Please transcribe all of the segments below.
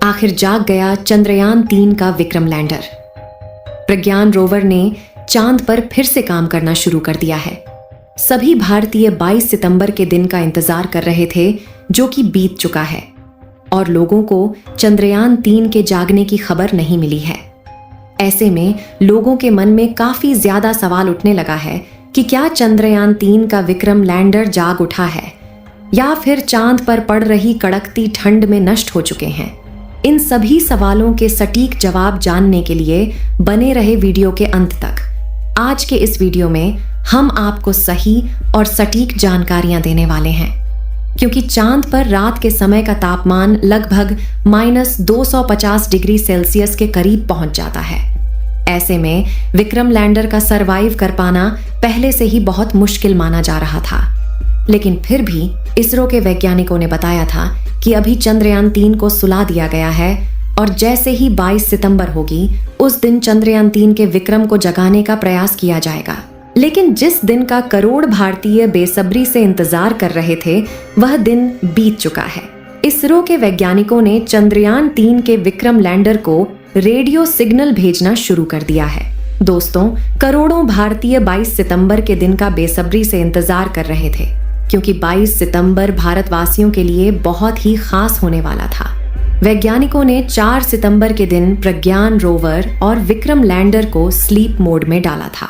आखिर जाग गया चंद्रयान-3 का विक्रम लैंडर। प्रज्ञान रोवर ने चांद पर फिर से काम करना शुरू कर दिया है। सभी भारतीय 22 सितंबर के दिन का इंतजार कर रहे थे, जो कि बीत चुका है, और लोगों को चंद्रयान-3 के जागने की खबर नहीं मिली है। ऐसे में लोगों के मन में काफी ज्यादा सवाल उठने लगा है कि क्या चंद्रयान-3 का विक्रम लैंडर जाग उठा है या फिर चांद पर पड़ रही कड़कती ठंड में नष्ट हो चुके हैं। इन सभी सवालों के सटीक जवाब जानने के लिए बने रहे वीडियो के अंत तक। आज के इस वीडियो में हम आपको सही और सटीक जानकारियां देने वाले हैं, क्योंकि चांद पर रात के समय का तापमान लगभग -250 डिग्री सेल्सियस के करीब पहुंच जाता है। ऐसे में विक्रम लैंडर का सरवाइव कर पाना पहले से ही बहुत मुश्किल माना जा रहा था, लेकिन फिर भी इसरो के वैज्ञानिकों ने बताया था कि अभी चंद्रयान-3 को सुला दिया गया है और जैसे ही 22 सितंबर होगी उस दिन चंद्रयान-3 के विक्रम को जगाने का प्रयास किया जाएगा। लेकिन जिस दिन का करोड़ भारतीय बेसब्री से इंतजार कर रहे थे, वह दिन बीत चुका है। इसरो के वैज्ञानिकों ने चंद्रयान-3 के विक्रम लैंडर को रेडियो सिग्नल भेजना शुरू कर दिया है। दोस्तों, करोड़ों भारतीय 22 सितंबर के दिन का बेसब्री से इंतजार कर रहे थे, क्योंकि 22 सितंबर भारतवासियों के लिए बहुत ही खास होने वाला था। वैज्ञानिकों ने 4 सितंबर के दिन प्रज्ञान रोवर और विक्रम लैंडर को स्लीप मोड में डाला था,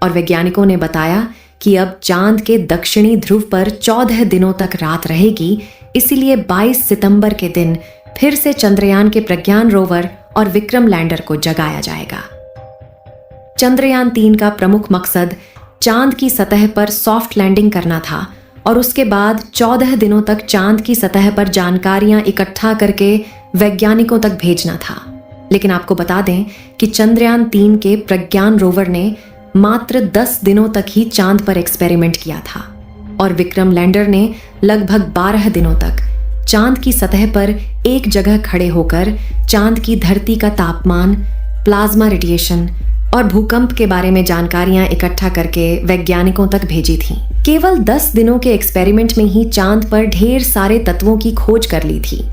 और वैज्ञानिकों ने बताया कि अब चांद के दक्षिणी ध्रुव पर 14 दिनों तक रात रहेगी, इसीलिए 22 सितंबर के दिन फिर से चंद्रयान के प्रज्ञान रोवर और विक्रम लैंडर को जगाया जाएगा। चंद्रयान-3 का प्रमुख मकसद चांद की सतह पर सॉफ्ट लैंडिंग करना था और उसके बाद 14 दिनों तक चांद की सतह पर जानकारियां इकट्ठा करके वैज्ञानिकों तक भेजना था। लेकिन आपको बता दें कि चंद्रयान-3 के प्रज्ञान रोवर ने मात्र 10 दिनों तक ही चांद पर एक्सपेरिमेंट किया था, और विक्रम लैंडर ने लगभग 12 दिनों तक चांद की सतह पर एक जगह खड़े होकर चांद की धरती का तापमान, प्लाज्मा रेडिएशन और भूकंप के बारे में जानकारियां इकट्ठा करके वैज्ञानिकों तक भेजी थी। केवल 10 दिनों के एक्सपेरिमेंट में ही चांद पर ढेर सारे तत्वों की खोज कर ली थी,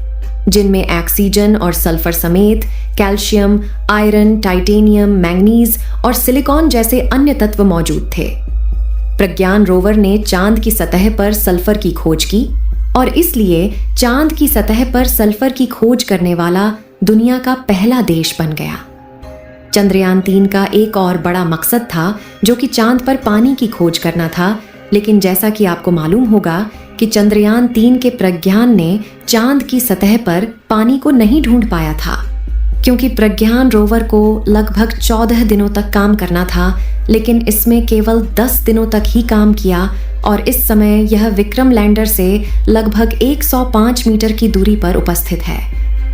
जिनमें ऑक्सीजन और सल्फर समेत कैल्शियम, आयरन, टाइटेनियम, मैंगनीज और सिलिकॉन जैसे अन्य तत्व मौजूद थे। प्रज्ञान रोवर ने चांद की सतह पर सल्फर की खोज की, और इसलिए चांद की सतह पर सल्फर की खोज करने वाला दुनिया का पहला देश बन गया। चंद्रयान-3 का एक और बड़ा मकसद था, जो कि चांद पर पानी की खोज करना था, लेकिन जैसा कि आपको मालूम होगा कि चंद्रयान-3 के प्रज्ञान ने चांद की सतह पर पानी को नहीं ढूंढ पाया था, क्योंकि प्रज्ञान रोवर को लगभग 14 दिनों तक काम करना था, लेकिन इसमें केवल 10 दिनों तक ही काम किया, और इस समय यह विक्रम लैंडर से लगभग 105 मीटर की दूरी पर उपस्थित है,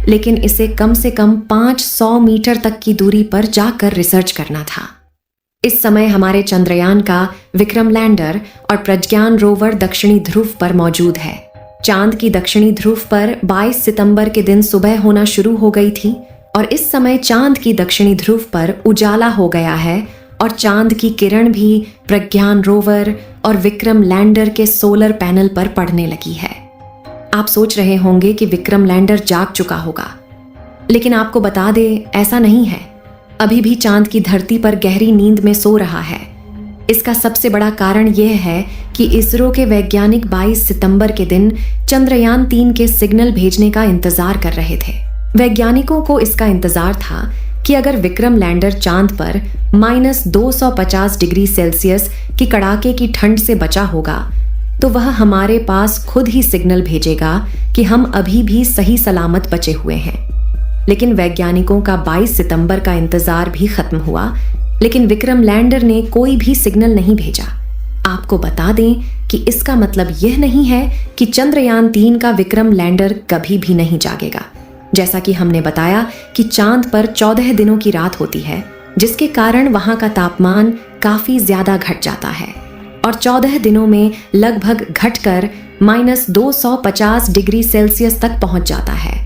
लेकिन इसे कम से कम 500 मीटर तक की दूरी पर जाकर रिसर्च करना था। इस समय हमारे चंद्रयान का विक्रम लैंडर और प्रज्ञान रोवर दक्षिणी ध्रुव पर मौजूद है। चांद की दक्षिणी ध्रुव पर 22 सितंबर के दिन सुबह होना शुरू हो गई थी, और इस समय चांद की दक्षिणी ध्रुव पर उजाला हो गया है, और चांद की किरण भी प्रज्ञान रोवर और विक्रम लैंडर के सोलर पैनल पर पड़ने लगी है। आप सोच रहे होंगे कि विक्रम लैंडर जाग चुका होगा, लेकिन आपको बता दें, ऐसा नहीं है। अभी भी चांद की धरती पर गहरी नींद में सो रहा है। इसका सबसे बड़ा कारण यह है कि इसरो के वैज्ञानिक 22 सितंबर के दिन चंद्रयान-3 के सिग्नल भेजने का इंतजार कर रहे थे। वैज्ञानिकों को इसका इंतजार था कि अगर विक्रम लैंडर चांद पर -250 डिग्री सेल्सियस की कड़ाके की ठंड से बचा होगा, तो वह हमारे पास खुद ही सिग्नल भेजेगा कि हम अभी भी सही सलामत बचे हुए हैं। लेकिन वैज्ञानिकों का 22 सितंबर का इंतजार भी खत्म हुआ, लेकिन विक्रम लैंडर ने कोई भी सिग्नल नहीं भेजा। आपको बता दें कि इसका मतलब यह नहीं है कि चंद्रयान-3 का विक्रम लैंडर कभी भी नहीं जागेगा। जैसा कि हमने बताया कि चांद पर 14 दिनों की रात होती है, जिसके कारण वहां का तापमान काफी ज्यादा घट जाता है, और 14 दिनों में लगभग घटकर -250 डिग्री सेल्सियस तक पहुंच जाता है।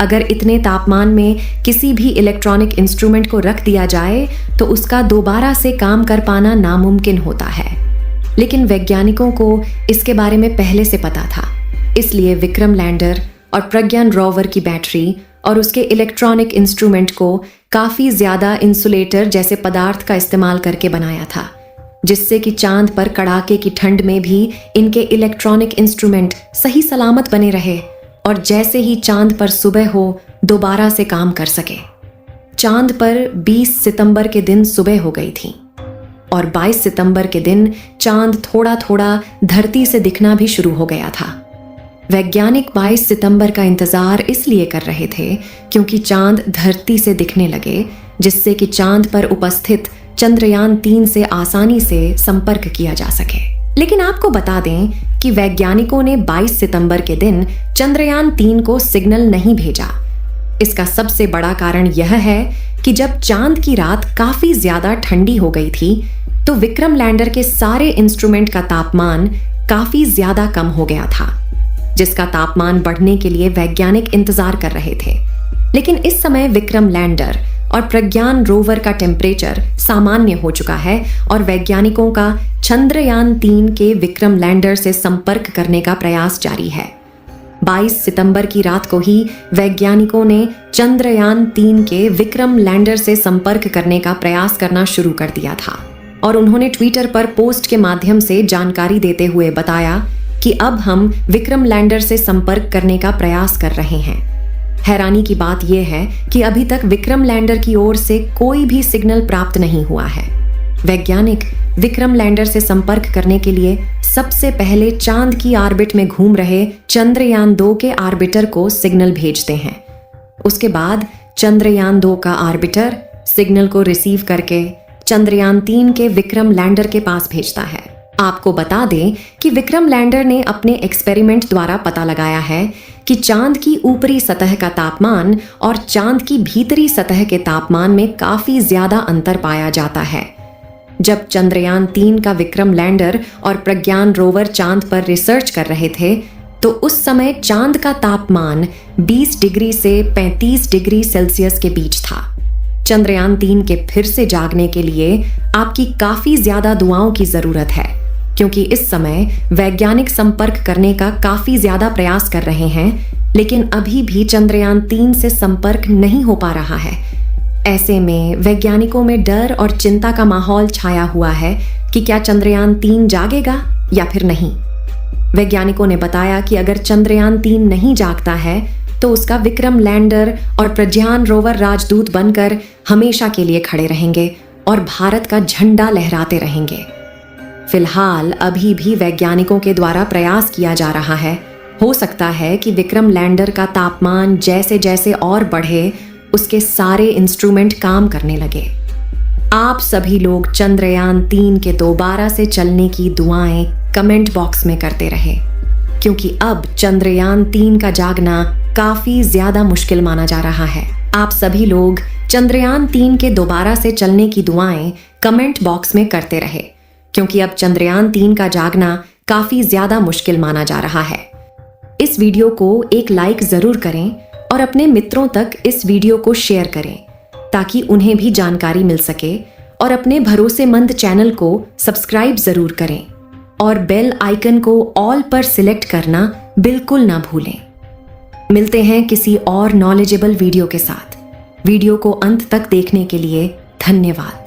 अगर इतने तापमान में किसी भी इलेक्ट्रॉनिक इंस्ट्रूमेंट को रख दिया जाए तो उसका दोबारा से काम कर पाना नामुमकिन होता है। लेकिन वैज्ञानिकों को इसके बारे में पहले से पता था, इसलिए विक्रम लैंडर और प्रज्ञान रोवर की बैटरी और उसके इलेक्ट्रॉनिक इंस्ट्रूमेंट को काफी ज्यादा इंसुलेटर जैसे पदार्थ का इस्तेमाल करके बनाया था, जिससे कि चांद पर कड़ाके की ठंड में भी इनके इलेक्ट्रॉनिक इंस्ट्रूमेंट सही सलामत बने रहे और जैसे ही चांद पर सुबह हो दोबारा से काम कर सके। चांद पर 20 सितंबर के दिन सुबह हो गई थी और 22 सितंबर के दिन चांद थोड़ा थोड़ा धरती से दिखना भी शुरू हो गया था। वैज्ञानिक 22 सितंबर का इंतजार इसलिए कर रहे थे क्योंकि चांद धरती से दिखने लगे, जिससे कि चांद पर उपस्थित चंद्रयान 3 से आसानी से संपर्क किया जा सके। लेकिन आपको बता दें कि वैज्ञानिकों ने 22 सितंबर के दिन चंद्रयान 3 को सिग्नल नहीं भेजा। इसका सबसे बड़ा कारण यह है कि जब चांद की रात काफी ज्यादा ठंडी हो गई थी तो विक्रम लैंडर के सारे इंस्ट्रूमेंट का तापमान काफी ज्यादा कम हो गया था, जिसका तापमान बढ़ने के लिए वैज्ञानिक इंतजार कर रहे थे। लेकिन इस समय विक्रम लैंडर और प्रज्ञान रोवर का टेम्परेचर सामान्य हो चुका है और वैज्ञानिकों का चंद्रयान 3 के विक्रम लैंडर से संपर्क करने का प्रयास जारी है। 22 सितंबर की रात को ही वैज्ञानिकों ने चंद्रयान 3 के विक्रम लैंडर से संपर्क करने का प्रयास करना शुरू कर दिया था और उन्होंने ट्विटर पर पोस्ट के माध्यम से जानकारी देते हुए बताया कि अब हम विक्रम लैंडर से संपर्क करने का प्रयास कर रहे हैं। हैरानी की बात यह है कि अभी तक विक्रम लैंडर की ओर से कोई भी सिग्नल प्राप्त नहीं हुआ है। वैज्ञानिक विक्रम लैंडर से संपर्क करने के लिए सबसे पहले चांद की ऑर्बिट में घूम रहे चंद्रयान 2 के ऑर्बिटर को सिग्नल भेजते हैं। उसके बाद चंद्रयान 2 का ऑर्बिटर सिग्नल को रिसीव करके चंद्रयान 3 के विक्रम लैंडर के पास भेजता है। आपको बता दें कि विक्रम लैंडर ने अपने एक्सपेरिमेंट द्वारा पता लगाया है कि चांद की ऊपरी सतह का तापमान और चांद की भीतरी सतह के तापमान में काफी ज्यादा अंतर पाया जाता है। जब चंद्रयान 3 का विक्रम लैंडर और प्रज्ञान रोवर चांद पर रिसर्च कर रहे थे तो उस समय चांद का तापमान 20 डिग्री से 35 डिग्री सेल्सियस के बीच था। चंद्रयान 3 के फिर से जागने के लिए आपकी काफी ज्यादा दुआओं की जरूरत है, क्योंकि इस समय वैज्ञानिक संपर्क करने का काफी ज्यादा प्रयास कर रहे हैं, लेकिन अभी भी चंद्रयान 3 से संपर्क नहीं हो पा रहा है। ऐसे में वैज्ञानिकों में डर और चिंता का माहौल छाया हुआ है कि क्या चंद्रयान 3 जागेगा या फिर नहीं। वैज्ञानिकों ने बताया कि अगर चंद्रयान 3 नहीं जागता है तो उसका विक्रम लैंडर और प्रज्ञान रोवर राजदूत बनकर हमेशा के लिए खड़े रहेंगे और भारत का झंडा लहराते रहेंगे। फिलहाल अभी भी वैज्ञानिकों के द्वारा प्रयास किया जा रहा है। हो सकता है कि विक्रम लैंडर का तापमान जैसे जैसे और बढ़े उसके सारे इंस्ट्रूमेंट काम करने लगे। आप सभी लोग चंद्रयान 3 के दोबारा से चलने की दुआएं कमेंट बॉक्स में करते रहे, क्योंकि अब चंद्रयान 3 का जागना काफी ज्यादा मुश्किल माना जा रहा है। आप सभी लोग चंद्रयान 3 के दोबारा से चलने की दुआएं कमेंट बॉक्स में करते रहे, क्योंकि अब चंद्रयान 3 का जागना काफी ज्यादा मुश्किल माना जा रहा है। इस वीडियो को एक लाइक जरूर करें और अपने मित्रों तक इस वीडियो को शेयर करें ताकि उन्हें भी जानकारी मिल सके, और अपने भरोसेमंद चैनल को सब्सक्राइब जरूर करें और बेल आइकन को ऑल पर सिलेक्ट करना बिल्कुल ना भूलें। मिलते हैं किसी और नॉलेजेबल वीडियो के साथ। वीडियो को अंत तक देखने के लिए धन्यवाद।